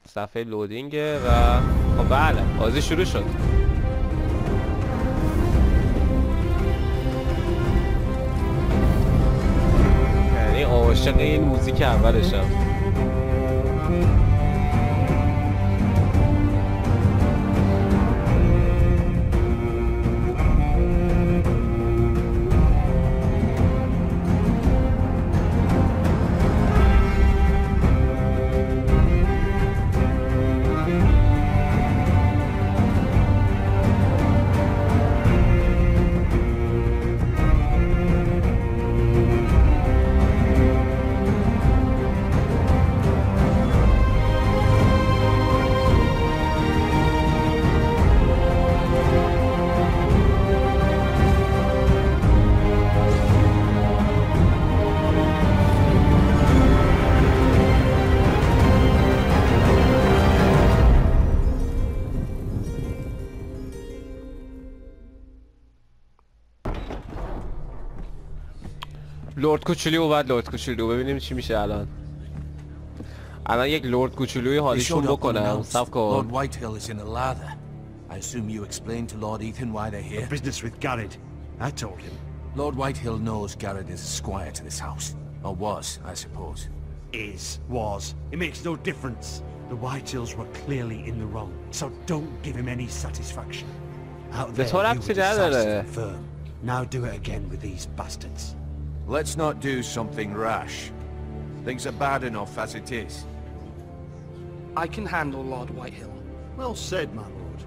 صفحه لودینگه و خب بله بازی شروع شد. یعنی عاشق این موزیک اولشم. لورد کوچولو و لورد کوچولو ببینیم چی میشه الان یک لورد کوچولوی حالیشون بکنم. صف کن. Lord Whitehill is in a lather. I assume you explained to Lord Ethan why they're here. The business with Garrett. I told him. Lord Whitehill knows Garrett is a squire to this house. Or was, I suppose. Was. It makes no difference. The Whitehills were clearly in the wrong, so don't give him any satisfaction. Out there, you were decisive and firm. Now do it again with these bastards. Let's not do something rash. Things are bad enough as it is. I can handle Lord Whitehill. Well said, my lord.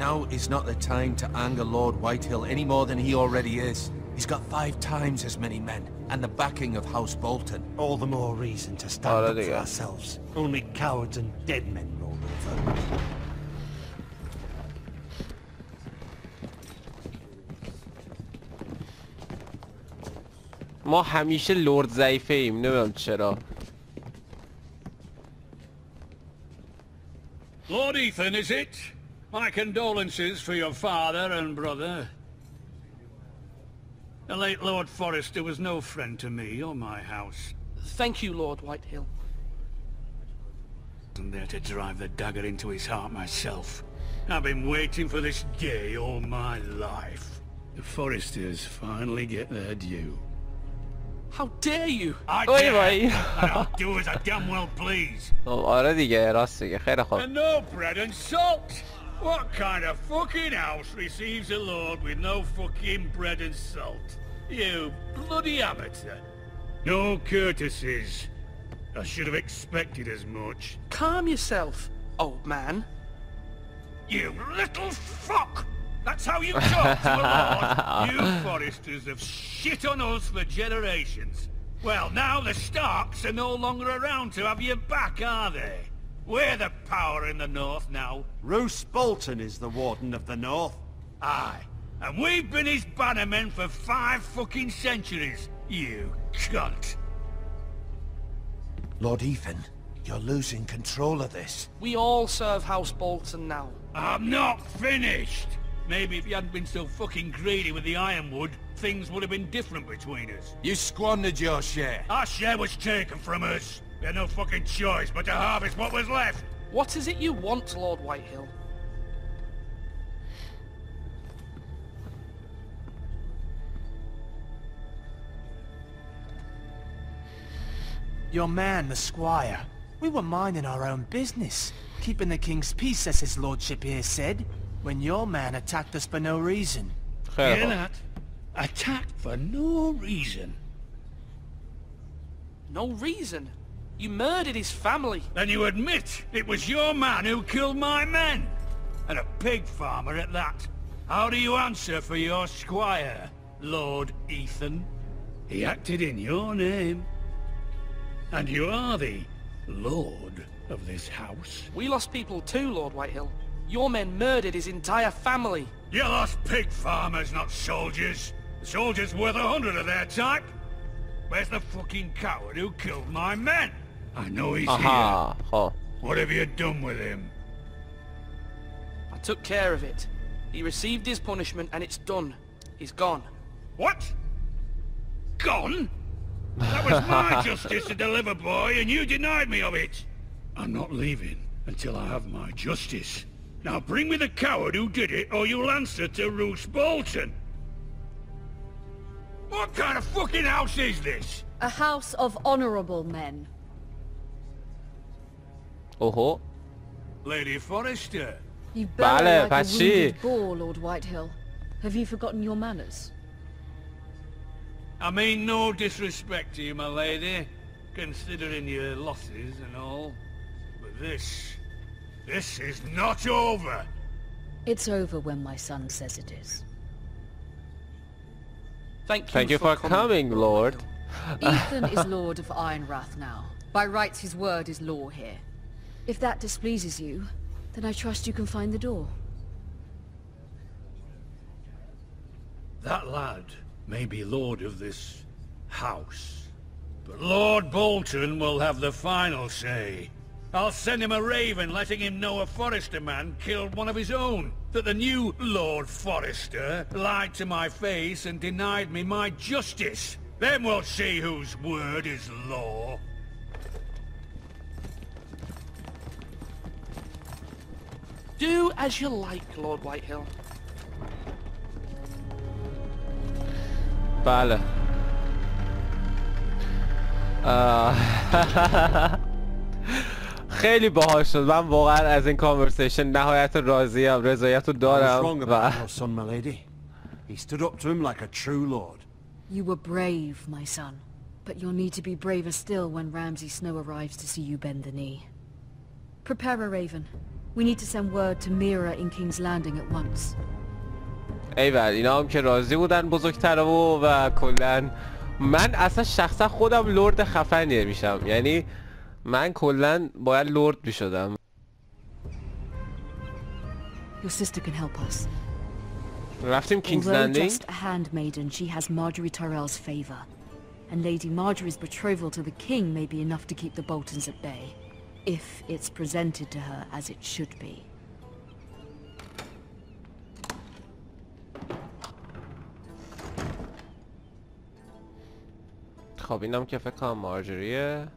Now is not the time to anger Lord Whitehill any more than he already is. He's got 5 times as many men, and the backing of House Bolton. All the more reason to stand up for ourselves. Only cowards and dead men roll over. ما همیشه لورد ضعیفه ایم، نمیدونم چرا. Lord Ethan, is it? My condolences for your father and brother. The late Lord Forrester was no friend to me or my house. Thank you, Lord Whitehill. I'm there to drive the dagger into his heart myself. I've been waiting for this day all my life. The Forresters finally get their due. How dare you! I dare! And I'll do as I damn well please. آره دیگه راست دیگه خیلی خوب. And no bread and salt! What kind of fucking house receives a lord with no fucking bread and salt? You bloody amateur. No courtesies. I should have expected as much. Calm yourself, old man. You little fuck! That's how you talk to a lord! You Forresters have shit on us for generations. Well, now the Starks are no longer around to have your back, are they? We're the power in the north now. Roose Bolton is the Warden of the North. Aye. And we've been his bannermen for 5 fucking centuries, you cunt. Lord Ethan, you're losing control of this. We all serve House Bolton now. I'm not finished! Maybe if you hadn't been so fucking greedy with the ironwood, things would have been different between us. You squandered your share. Our share was taken from us. We had no fucking choice but to harvest what was left. What is it you want, Lord Whitehill? Your man, the squire. We were minding our own business, keeping the king's peace, as his lordship here said, when your man attacked us for no reason. Hear that? Attacked for no reason. No reason? You murdered his family. Then you admit it was your man who killed my men? And a pig farmer at that. How do you answer for your squire, Lord Ethan? He acted in your name. And you are the lord of this house. We lost people too, Lord Whitehill. Your men murdered his entire family. You lost pig farmers, not soldiers. The soldiers worth 100 of their type. Where's the fucking coward who killed my men? I know he's here. Oh. What have you done with him? I took care of it. He received his punishment and it's done. He's gone. What? Gone? That was my justice to deliver, boy, and you denied me of it. I'm not leaving until I have my justice. Now bring me the coward who did it, or you'll answer to Roose Bolton. What kind of fucking house is this? A house of honorable men. اوهو. Lady Forrester. You bellow like a پس چی؟ wounded boar, Lord Whitehill. Have you forgotten your manners? I mean no disrespect to you, my lady, considering your losses and all. But this is not over. It's over when my son says it is. Thank you for coming, Lord. Ethan is Lord of Ironrath now. By rights his word is law here. If that displeases you, then I trust you can find the door. That lad may be lord of this house, but Lord Bolton will have the final say. I'll send him a raven letting him know a Forrester man killed one of his own, that the new Lord Forrester lied to my face and denied me my justice. Then we'll see whose word is law. Do as you like, Lord Whitehill. بله. خیلی باحال شد. من واقعا از این کانورسیشن نهایت راضیم. رضایت رو دارم. wrong about your son, my lady. He stood up to him like a true lord. You were brave, my son. But you'll need to be braver still when Ramsay Snow arrives to see you bend the knee. Prepare a raven. We need to send word to Mira in King's Landing at once. ایول اینا هم که راضی بودن بزرگتره و کلن من اصلا شخصا خودم لرد خفنیه میشم. یعنی من کلن باید لرد میشدم. Your sister can help us. رفتیم کینگز Although لندینگ. just a handmaiden, she has Marjorie Tyrell's favor. And Lady Marjorie's betrothal to the king may be enough to keep the Boltons at bay. If it's presented to her as it should be. خب اینم که فکر کنم مارجریه.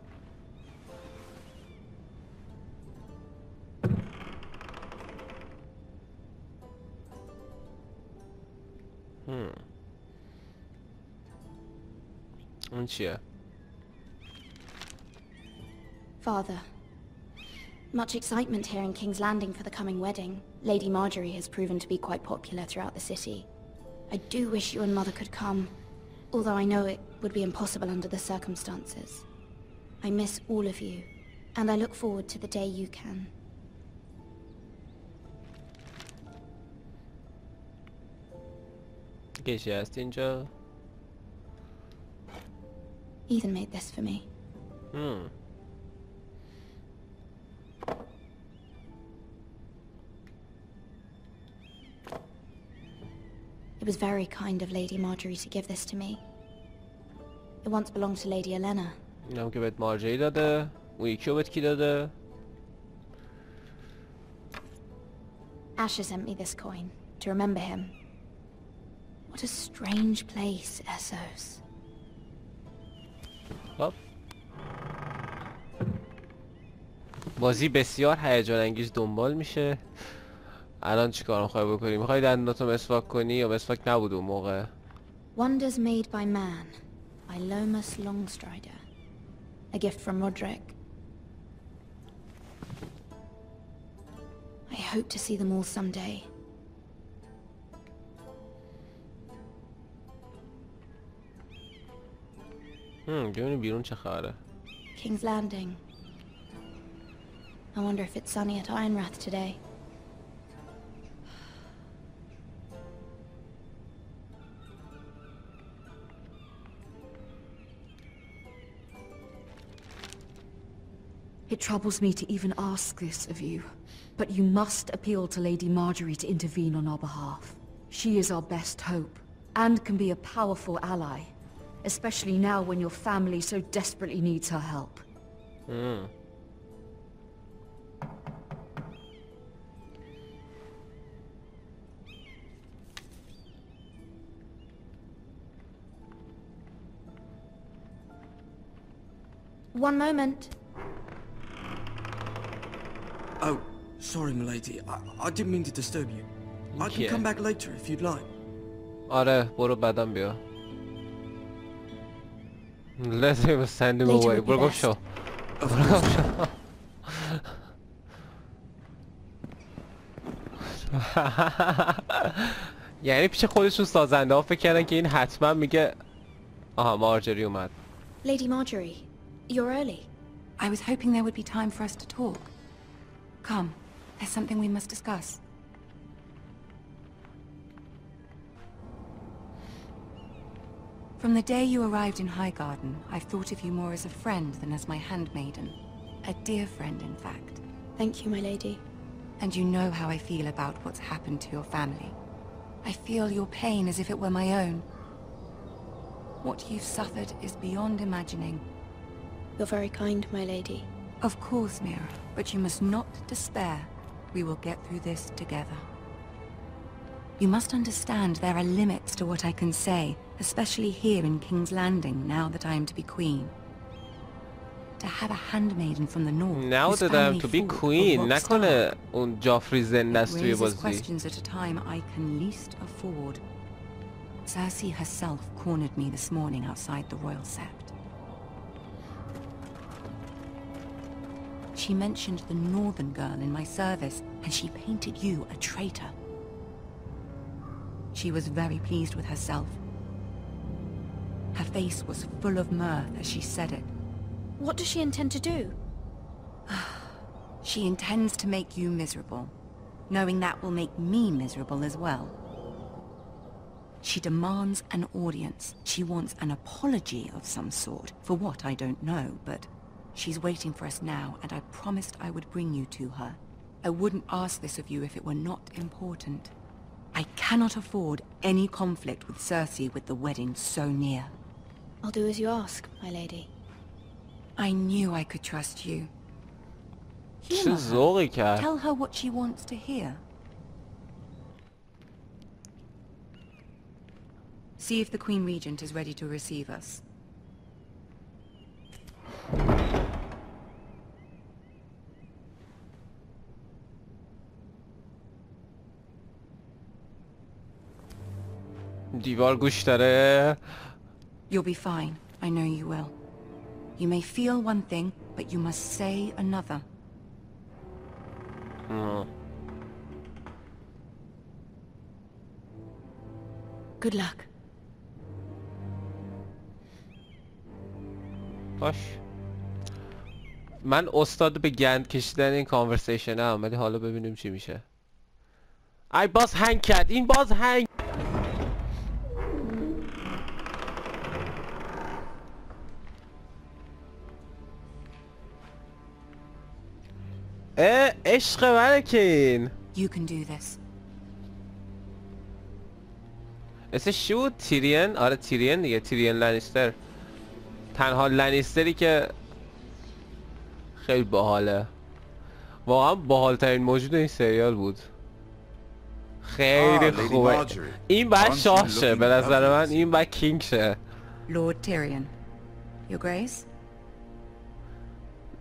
اون چیه؟ Father, much excitement here in King's Landing for the coming wedding. Lady Marjorie has proven to be quite popular throughout the city. I do wish you and Mother could come, although I know it would be impossible under the circumstances. I miss all of you, and I look forward to the day you can. کشی هست اینجا؟ Ethan made this for me. It was very kind of Lady Marjorie to give this to me. It once belonged to Lady Elena. اینم که بهت مارجری داده. اون یکی رو بهت کی داده؟ Asher sent me this coin to remember him. What a strange place, Essos. خب بازی بسیار هیجان انگیز دنبال میشه. الان چیکار میخوای بکنی؟ میخوای دندوناتو مسواک کنی یا مسواک نبود اون موقع؟ Wonders made by man by Lomas Longstrider. A gift from Roderick. I hope to see them all someday. ببینیم بیرون چه خبره. King's Landing. I wonder if it's sunny at Ironrath today. It troubles me to even ask this of you, but you must appeal to Lady Marjorie to intervene on our behalf. She is our best hope, and can be a powerful ally, especially now when your family so desperately needs her help. One moment. Oh, sorry, milady. I didn't mean to disturb you. I can come back later if you'd like. آره برو بعدم بیا. Let him send him away. برو گم شو. برو گم شو. یعنی پیش خودشون سازنده ها فکر کردن که این حتما میگه آها مارجری اومد. Lady Marjorie, you're early. I was hoping there would be time for us to talk. Come, there's something we must discuss. From the day you arrived in Highgarden, I've thought of you more as a friend than as my handmaiden. A dear friend, in fact. Thank you, my lady. And you know how I feel about what's happened to your family. I feel your pain as if it were my own. What you've suffered is beyond imagining. You're very kind, my lady. Of course, Mira, but you must not despair. We will get through this together. You must understand there are limits to what I can say, especially here in King's Landing, now that I am to be queen. To have a handmaiden from the north. Now that I am to be queen, نکنه اون جافری زنده است توی بازی. Questions at a time I can least afford. Cersei herself cornered me this morning outside the royal sept. She mentioned the northern girl in my service, and she painted you a traitor. She was very pleased with herself. Her face was full of mirth as she said it. What does she intend to do? She intends to make you miserable, knowing that will make me miserable as well. She demands an audience. She wants an apology of some sort. For what, I don't know, but she's waiting for us now, and I promised I would bring you to her. I wouldn't ask this of you if it were not important. I cannot afford any conflict with Cersei with the wedding so near. I'll do as you ask, my lady. I knew I could trust you. چه ذوقی کرد. Tell her what she wants to hear. See if the Queen Regent is ready to receive us. دیوار گوش داره. You'll be fine. I know you will. You may feel one thing, but you must say another. Good luck. باش. من استاد به گند کشیدن این کانورسیشن هم، ولی حالا ببینیم چی میشه. ای باز هنگ کرد. این باز هنگ. عشق منه که این. You can do this. اسمش چی بود؟ تیرین؟ آره تیرین دیگه. تیرین لنیستر. تنها لنیستری که خیلی باحاله. واقعا باحال ترین موجود این سریال بود. خیلی خوبه. این باید شاه شه به نظر من. این باید کینگ شه. Lord Tyrion. Your Grace?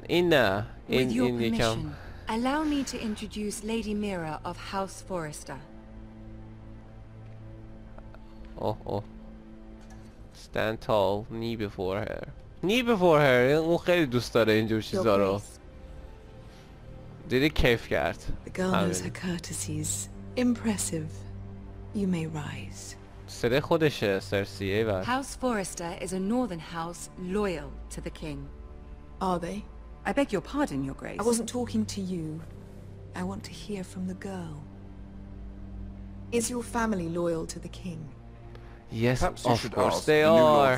این نه. With your این یکم. Allow me to introduce Lady Mira of House Forrester. Oh. Stand tall, knee before her. Knee before her. اون خیلی دوست داره اینجور چیزا رو. دیدی کیف کرد. The girl knows her courtesies. Impressive. You may rise. صدای خودشه سرسی. ایول. House Forrester is a northern house loyal to the king. Are they? I beg your pardon, Your Grace. I wasn't talking to you. I want to hear from the girl. Is your family loyal to the king? Yes, of course they are.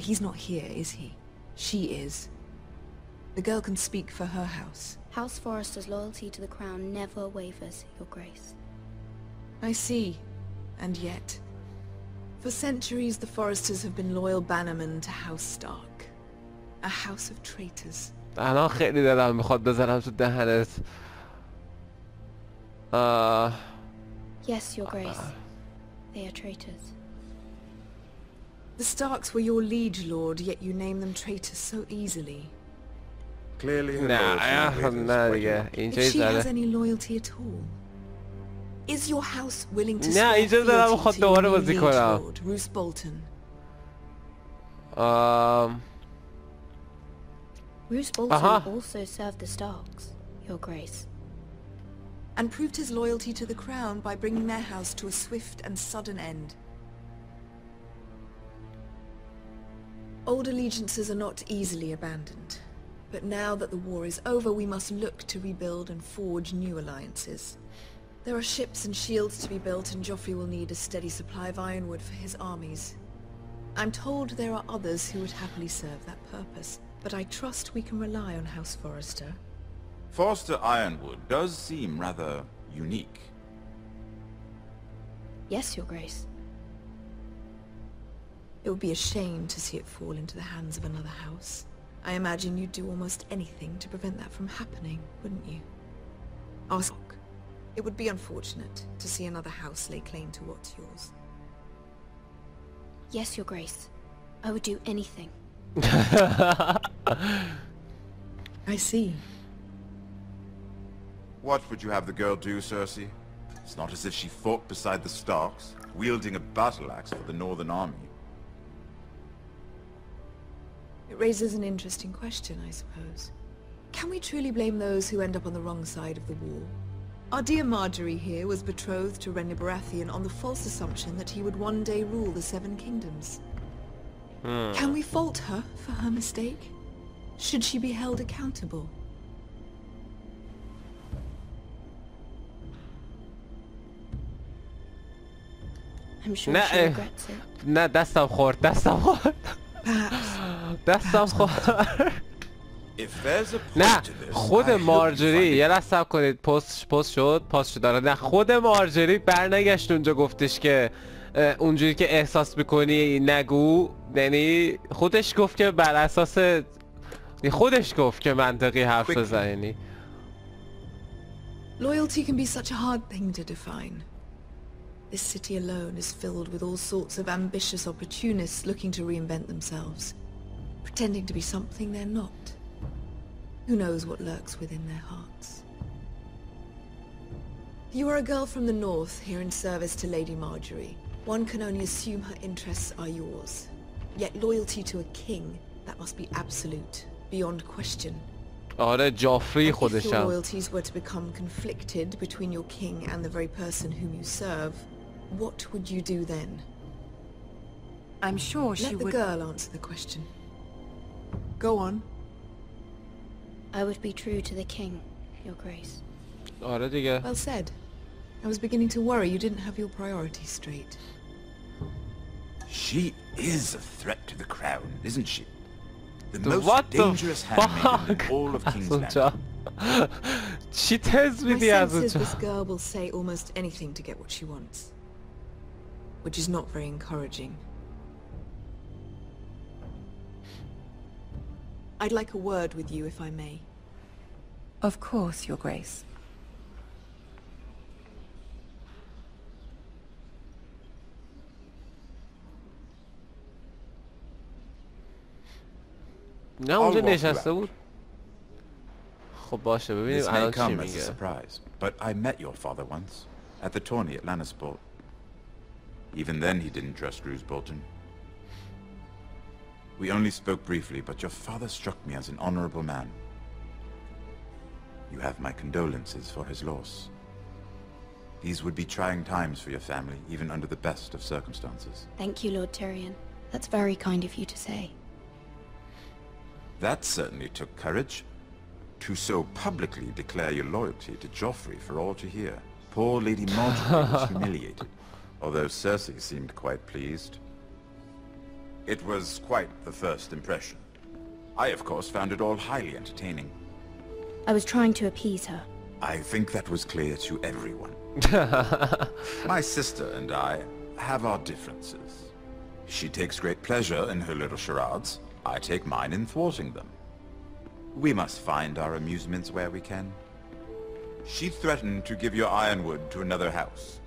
He's not here, is he? She is. The girl can speak for her house. House Forrester's loyalty to the crown never wavers, Your Grace. I see. And yet, for centuries the Forresters have been loyal bannermen to House Stark. A house of traitors. الان خیلی دلم میخواد بزنم تو دهنت. Yes, Your Grace. They are traitors. The Starks were your liege lord, yet you name them traitors so easily. Clearly her نه loyalty نه دیگه If اینجا she has زده. any loyalty at all. Is your house willing to نه swear اینجا زدم fealty خود to دوباره your new بازی liege کنم. lord, Roose Bolton? Roose Bolton also served the Starks, Your Grace. And proved his loyalty to the crown by bringing their house to a swift and sudden end. Old allegiances are not easily abandoned. But now that the war is over, we must look to rebuild and forge new alliances. There are ships and shields to be built, and Joffrey will need a steady supply of ironwood for his armies. I'm told there are others who would happily serve that purpose, but I trust we can rely on House Forrester. Forrester Ironwood does seem rather unique. Yes, Your Grace. It would be a shame to see it fall into the hands of another house. I imagine you'd do almost anything to prevent that from happening, wouldn't you? Ask. It would be unfortunate to see another house lay claim to what's yours. Yes, Your Grace. I would do anything. I see. What would you have the girl do, Cersei? It's not as if she fought beside the Starks, wielding a battle axe for the Northern Army. It raises an interesting question, I suppose. Can we truly blame those who end up on the wrong side of the war? Our dear Marjorie here was betrothed to Renly Baratheon on the false assumption that he would one day rule the Seven Kingdoms. Can we fault her for her mistake? Should she be held accountable? I'm sure she regrets it. نه دستم خورد. نه خود مارجوری یه لحظه صبر کنید. پست شد داره. نه خود مارجوری برنگشت اونجا گفتش که اونجوری که احساس میکنی نگو. یعنی خودش گفت که بر اساس خودش گفت که منطقی حرف بزن. یعنی Loyalty can be such a hard thing to define. This city alone is filled with all sorts of ambitious opportunists looking to reinvent themselves, pretending to be something they're not. Who knows what lurks within their hearts? You are a girl from the north, here in service to Lady Marjorie. One can only assume her interests are yours. Yet loyalty to a king, that must be absolute, beyond question. آره جافری خودشم. If your loyalties were to become conflicted between your king and the very person whom you serve, what would you do then? I'm sure she would... Let the girl answer the question. Go on. I would be true to the king, Your Grace. آره دیگه. Well said. I was beginning to worry you didn't have your priorities straight. She is a threat to the crown, isn't she? The most dangerous handmaiden in all of King's Landing. She tells me My sense is this girl will say almost anything to get what she wants. Which is not very encouraging. I'd like a word with you, if I may. Of course, Your Grace. نه اونجا نشسته بود. خب باشه ببینیم الان چی میگه. Surprise, but I met your father once at the tourney at Lannisport. Even then he didn't trust Roose Bolton. We only spoke briefly, but your father struck me as an honorable man. You have my condolences for his loss. These would be trying times for your family, even under the best of circumstances. Thank you, Lord Tyrion. That's very kind of you to say. That certainly took courage. To so publicly declare your loyalty to Joffrey for all to hear. Poor Lady Marjorie was humiliated, although Cersei seemed quite pleased. It was quite the first impression. I, of course, found it all highly entertaining. I was trying to appease her. I think that was clear to everyone. My sister and I have our differences. She takes great pleasure in her little charades. I take mine in thwarting them. We must find our amusements where we can. She threatened to give your ironwood to another house.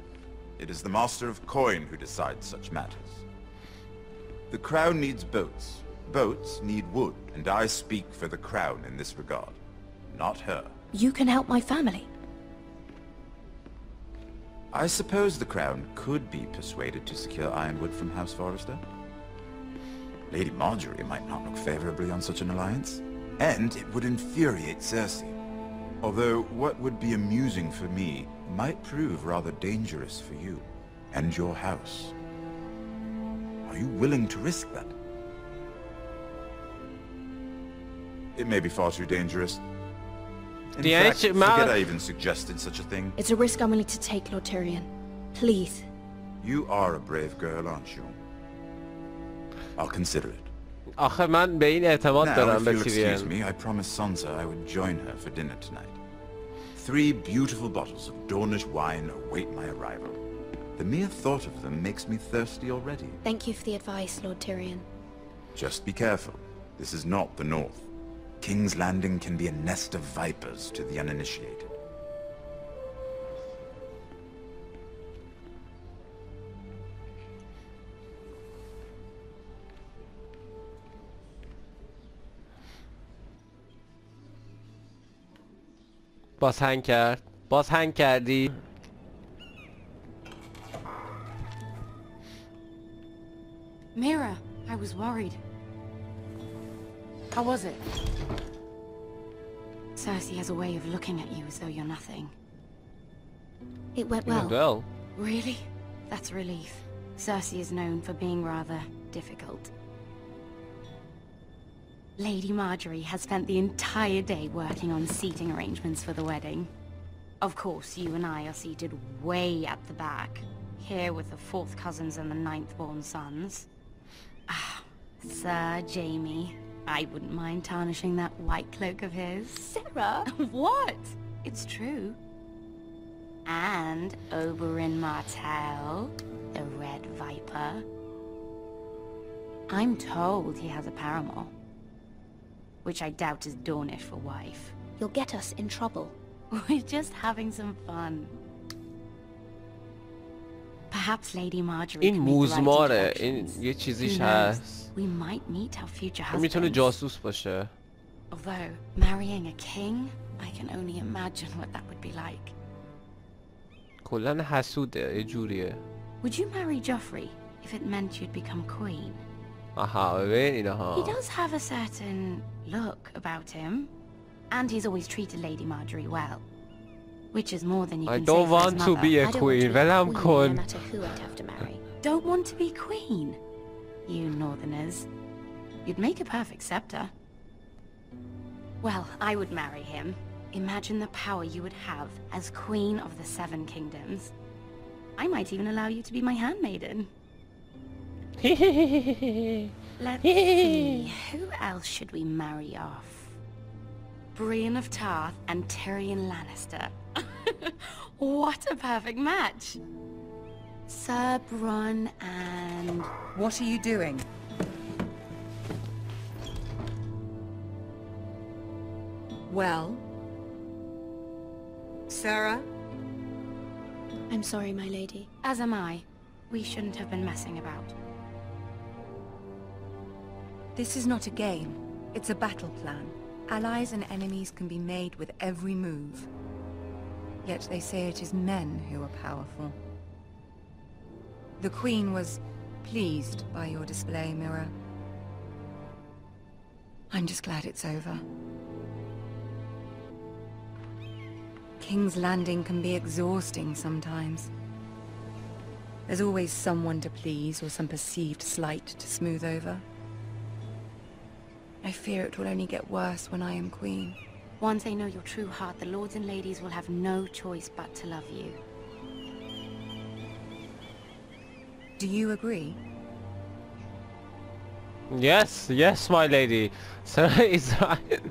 It is the Master of Coin who decides such matters. The crown needs boats, Boats need wood, and I speak for the crown in this regard, not her. You can help my family. I suppose the crown could be persuaded to secure ironwood from House Forrester. Lady Marjorie might not look favorably on such an alliance, and it would infuriate Cersei. Although what would be amusing for me might prove rather dangerous for you and your house. Are you willing to risk that? It may be far too dangerous. In fact, forget I even suggested such a thing. It's a risk I'm willing to take, Lord Tyrion. Please. You are a brave girl, aren't you? I'll consider it. آخه من به این اعتماد دارم به تیریون. Excuse me, I promised Sansa I would join her for dinner tonight. 3 beautiful bottles of Dornish wine await my arrival. The mere thought of them makes me thirsty already. Thank you for the advice, Lord Tyrion. Just be careful. This is not the North. King's Landing can be a nest of vipers to the uninitiated. باز هنگ کرد. باز هنگ کردی. Mira, I was worried. How was it? Cersei has a way of looking at you as though you're nothing. It went well. Really? That's a relief. Cersei is known for being rather difficult. Lady Marjorie has spent the entire day working on seating arrangements for the wedding. Of course, you and I are seated way at the back, here with the 4th cousins and the 9th-born sons. Ah, Sir Jaime. I wouldn't mind tarnishing that white cloak of his. Sarah! What? It's true. And Oberyn Martell, the Red Viper. I'm told he has a paramour, which I doubt is Dornish for wife. You'll get us in trouble. We're just having some fun. Perhaps Lady Marjorie این موزماره. این یه چیزیش هست. We might meet our future husbands. میتونه جاسوس باشه. Although marrying a king, I can only imagine what that would be like. کلاً حسوده. یه جوریه. Would you marry Joffrey if it meant you'd become queen? آها ببین اینها. He does have a certain look about him, and he's always treated Lady Marjorie well, which is more than you can say for his mother. I don't want to be a queen. ولم کن. No matter who I'd have to marry. Don't want to be queen? You Northerners. You'd make a perfect scepter. Well, I would marry him. Imagine the power you would have as Queen of the 7 Kingdoms. I might even allow you to be my handmaiden. Let's see, who else should we marry off? Brienne of Tarth and Tyrion Lannister. What a perfect match! Sir Bronn and... What are you doing? Well? Sarah? I'm sorry, my lady. As am I. We shouldn't have been messing about. This is not a game. It's a battle plan. Allies and enemies can be made with every move. Yet they say it is men who are powerful. The Queen was pleased by your display, Mira. I'm just glad it's over. King's Landing can be exhausting sometimes. There's always someone to please or some perceived slight to smooth over. I fear it will only get worse when I am queen. Once they know your true heart, the lords and ladies will have no choice but to love you. Do you agree? Yes, yes, my lady. Sarah is right.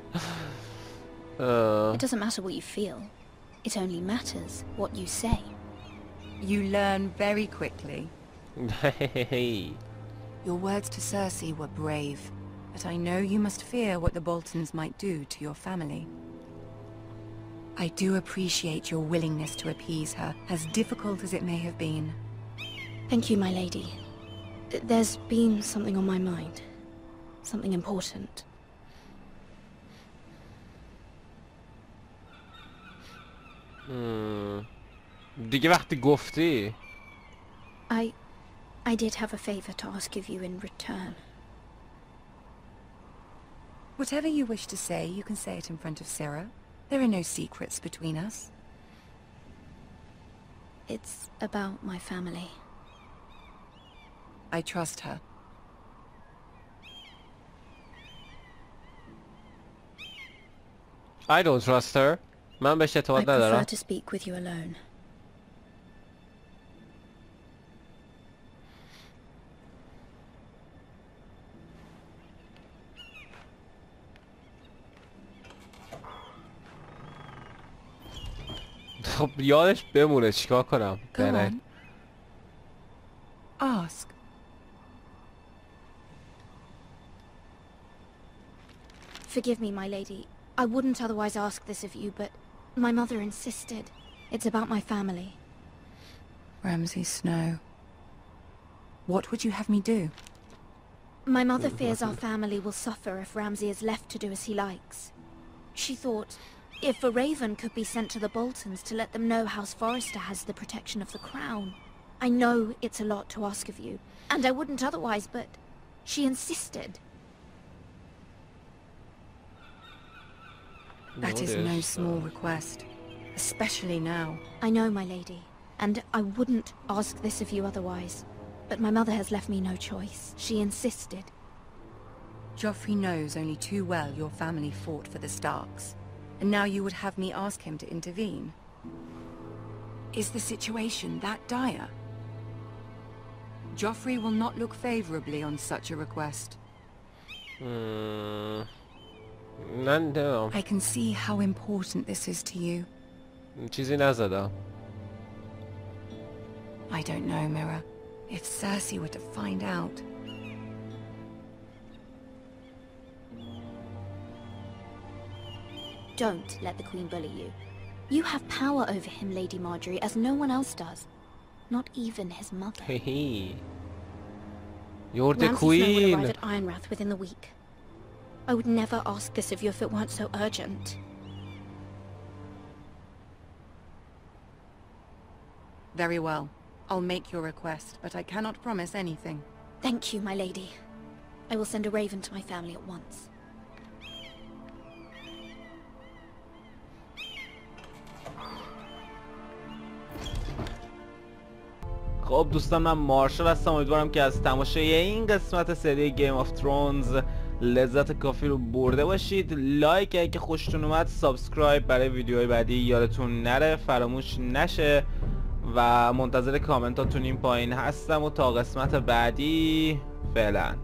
It doesn't matter what you feel. It only matters what you say. You learn very quickly. Your words to Cersei were brave, but I know you must fear what the Boltons might do to your family. I do appreciate your willingness to appease her, as difficult as it may have been. Thank you, my lady. There's been something on my mind. Something important. دیگه وقتی گفتی I did have a favor to ask of you in return. Whatever you wish to say, you can say it in front of Sarah. There are no secrets between us. It's about my family. I trust her. I don't trust her. من بهش اعتماد ندارم. I prefer to speak with you alone. خب یادش بمونه چیکار کنم؟ Go on. Ask. Forgive me, my lady. I wouldn't otherwise ask this of you, but my mother insisted. It's about my family. Ramsay Snow. What would you have me do? My mother fears our family will suffer if Ramsay is left to do as he likes. She thought, if a raven could be sent to the Boltons to let them know House Forrester has the protection of the crown. I know it's a lot to ask of you, and I wouldn't otherwise, but she insisted. That is no small request, especially now. I know, my lady, and I wouldn't ask this of you otherwise. But my mother has left me no choice. She insisted. Joffrey knows only too well your family fought for the Starks, and now you would have me ask him to intervene. Is the situation that dire? Joffrey will not look favorably on such a request. No. I can see how important this is to you. چیزی نزدم. I don't know, Mira. If Cersei were to find out... Don't let the Queen bully you. You have power over him, Lady Marjorie, as no one else does. Not even his mother. Hey. You're the Ramsay Queen. Snow will arrive at Ironrath within the week. I would never ask this of you if it weren't so urgent. Very well. I'll make your request, but I cannot promise anything. Thank you, my lady. I will send a raven to my family at once. خب دوستان، من مارشال هستم. امیدوارم که از تماشای این قسمت سری گیم آف ترونز لذت کافی رو برده باشید. لایک اگه خوشتون اومد، سابسکرایب برای ویدیوهای بعدی یادتون نره، فراموش نشه، و منتظر کامنتاتون این پایین هستم و تا قسمت بعدی فعلا.